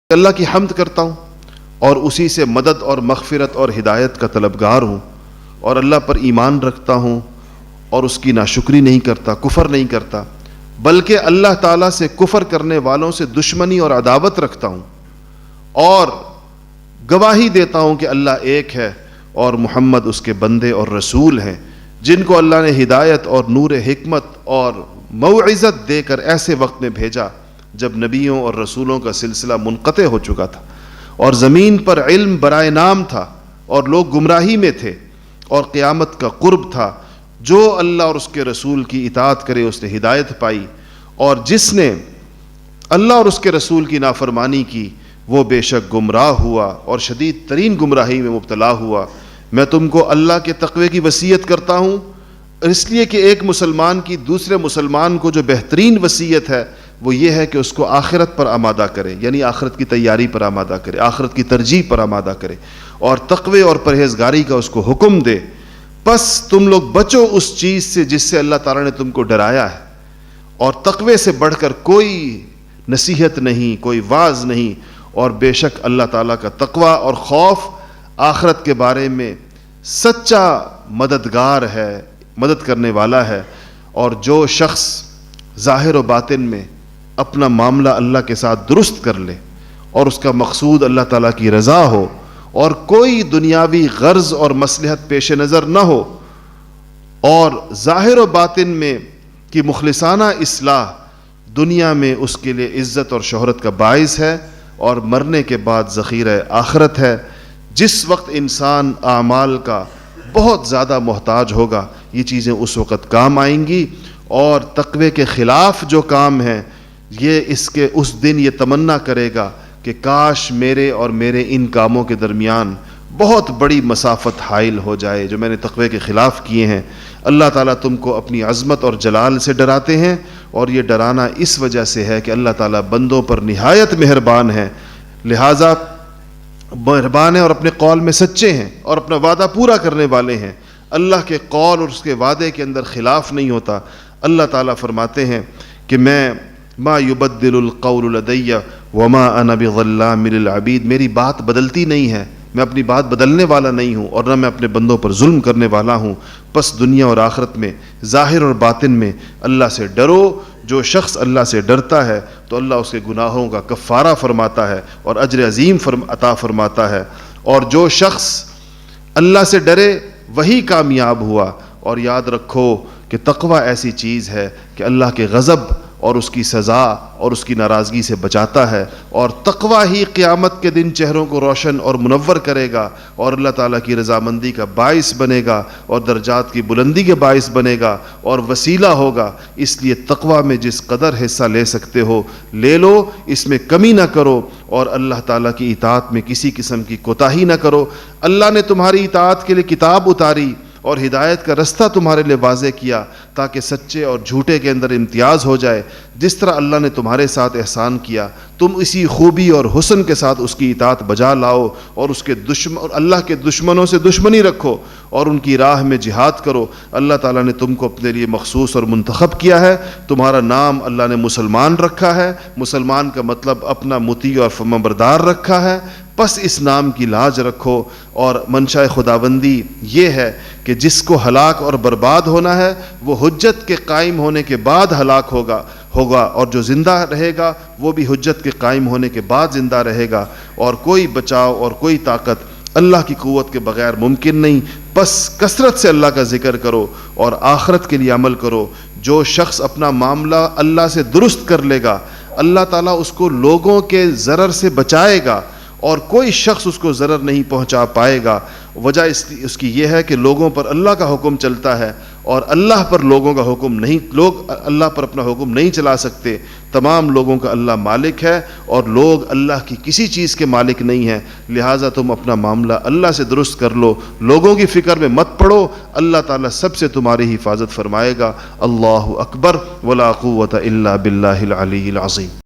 اللہ کی حمد کرتا ہوں اور اسی سے مدد اور مغفرت اور ہدایت کا طلبگار ہوں، اور اللہ پر ایمان رکھتا ہوں اور اس کی ناشکری نہیں کرتا، کفر نہیں کرتا، بلکہ اللہ تعالیٰ سے کفر کرنے والوں سے دشمنی اور عداوت رکھتا ہوں، اور گواہی دیتا ہوں کہ اللہ ایک ہے اور محمد اس کے بندے اور رسول ہیں، جن کو اللہ نے ہدایت اور نور حکمت اور موعظت دے کر ایسے وقت میں بھیجا جب نبیوں اور رسولوں کا سلسلہ منقطع ہو چکا تھا اور زمین پر علم برائے نام تھا اور لوگ گمراہی میں تھے اور قیامت کا قرب تھا۔ جو اللہ اور اس کے رسول کی اطاعت کرے اس نے ہدایت پائی، اور جس نے اللہ اور اس کے رسول کی نافرمانی کی وہ بے شک گمراہ ہوا اور شدید ترین گمراہی میں مبتلا ہوا۔ میں تم کو اللہ کے تقوی کی وصیت کرتا ہوں، اس لیے کہ ایک مسلمان کی دوسرے مسلمان کو جو بہترین وصیت ہے وہ یہ ہے کہ اس کو آخرت پر آمادہ کرے، یعنی آخرت کی تیاری پر آمادہ کرے، آخرت کی ترجیح پر آمادہ کرے، اور تقوی اور پرہیزگاری کا اس کو حکم دے۔ پس تم لوگ بچو اس چیز سے جس سے اللہ تعالیٰ نے تم کو ڈرایا ہے، اور تقوی سے بڑھ کر کوئی نصیحت نہیں، کوئی واعظ نہیں، اور بے شک اللہ تعالیٰ کا تقوی اور خوف آخرت کے بارے میں سچا مددگار ہے، مدد کرنے والا ہے۔ اور جو شخص ظاہر و باطن میں اپنا معاملہ اللہ کے ساتھ درست کر لے اور اس کا مقصود اللہ تعالیٰ کی رضا ہو اور کوئی دنیاوی غرض اور مصلحت پیش نظر نہ ہو، اور ظاہر و باطن میں کی مخلصانہ اصلاح دنیا میں اس کے لیے عزت اور شہرت کا باعث ہے اور مرنے کے بعد ذخیرہ آخرت ہے۔ جس وقت انسان اعمال کا بہت زیادہ محتاج ہوگا یہ چیزیں اس وقت کام آئیں گی، اور تقوی کے خلاف جو کام ہیں یہ اس دن یہ تمنا کرے گا کہ کاش میرے اور میرے ان کاموں کے درمیان بہت بڑی مسافت حائل ہو جائے جو میں نے تقوی کے خلاف کیے ہیں۔ اللہ تعالیٰ تم کو اپنی عظمت اور جلال سے ڈراتے ہیں، اور یہ ڈرانا اس وجہ سے ہے کہ اللہ تعالیٰ بندوں پر نہایت مہربان ہے، لہٰذا مہربان ہیں اور اپنے قول میں سچے ہیں اور اپنا وعدہ پورا کرنے والے ہیں۔ اللہ کے قول اور اس کے وعدے کے اندر خلاف نہیں ہوتا۔ اللہ تعالیٰ فرماتے ہیں کہ میں ما یبدل القول لدی وما انا بظلام للعبید، میری بات بدلتی نہیں ہے، میں اپنی بات بدلنے والا نہیں ہوں اور نہ میں اپنے بندوں پر ظلم کرنے والا ہوں۔ پس دنیا اور آخرت میں ظاہر اور باطن میں اللہ سے ڈرو۔ جو شخص اللہ سے ڈرتا ہے تو اللہ اس کے گناہوں کا کفارہ فرماتا ہے اور اجر عظیم عطا فرماتا ہے، اور جو شخص اللہ سے ڈرے وہی کامیاب ہوا۔ اور یاد رکھو کہ تقوی ایسی چیز ہے کہ اللہ کے غضب اور اس کی سزا اور اس کی ناراضگی سے بچاتا ہے، اور تقوی ہی قیامت کے دن چہروں کو روشن اور منور کرے گا اور اللہ تعالیٰ کی رضامندی کا باعث بنے گا اور درجات کی بلندی کے باعث بنے گا اور وسیلہ ہوگا۔ اس لیے تقوی میں جس قدر حصہ لے سکتے ہو لے لو، اس میں کمی نہ کرو، اور اللہ تعالیٰ کی اطاعت میں کسی قسم کی کوتاہی نہ کرو۔ اللہ نے تمہاری اطاعت کے لیے کتاب اتاری اور ہدایت کا رستہ تمہارے لیے واضح کیا تاکہ سچے اور جھوٹے کے اندر امتیاز ہو جائے۔ جس طرح اللہ نے تمہارے ساتھ احسان کیا تم اسی خوبی اور حسن کے ساتھ اس کی اطاعت بجا لاؤ، اور اور اللہ کے دشمنوں سے دشمنی رکھو اور ان کی راہ میں جہاد کرو۔ اللہ تعالیٰ نے تم کو اپنے لیے مخصوص اور منتخب کیا ہے، تمہارا نام اللہ نے مسلمان رکھا ہے۔ مسلمان کا مطلب اپنا مطیع اور فرمانبردار رکھا ہے۔ پس اس نام کی لاج رکھو، اور منشاء خداوندی یہ ہے کہ جس کو ہلاک اور برباد ہونا ہے وہ حجت کے قائم ہونے کے بعد ہلاک ہوگا، اور جو زندہ رہے گا وہ بھی حجت کے قائم ہونے کے بعد زندہ رہے گا، اور کوئی بچاؤ اور کوئی طاقت اللہ کی قوت کے بغیر ممکن نہیں۔ بس کثرت سے اللہ کا ذکر کرو اور آخرت کے لیے عمل کرو۔ جو شخص اپنا معاملہ اللہ سے درست کر لے گا اللہ تعالیٰ اس کو لوگوں کے ضرر سے بچائے گا، اور کوئی شخص اس کو ضرر نہیں پہنچا پائے گا۔ وجہ اس کی یہ ہے کہ لوگوں پر اللہ کا حکم چلتا ہے اور اللہ پر لوگوں کا حکم نہیں، لوگ اللہ پر اپنا حکم نہیں چلا سکتے۔ تمام لوگوں کا اللہ مالک ہے اور لوگ اللہ کی کسی چیز کے مالک نہیں ہیں، لہٰذا تم اپنا معاملہ اللہ سے درست کر لو، لوگوں کی فکر میں مت پڑو، اللہ تعالیٰ سب سے تمہاری حفاظت فرمائے گا۔ اللہ اکبر ولا قوت الا باللہ العلی العظیم۔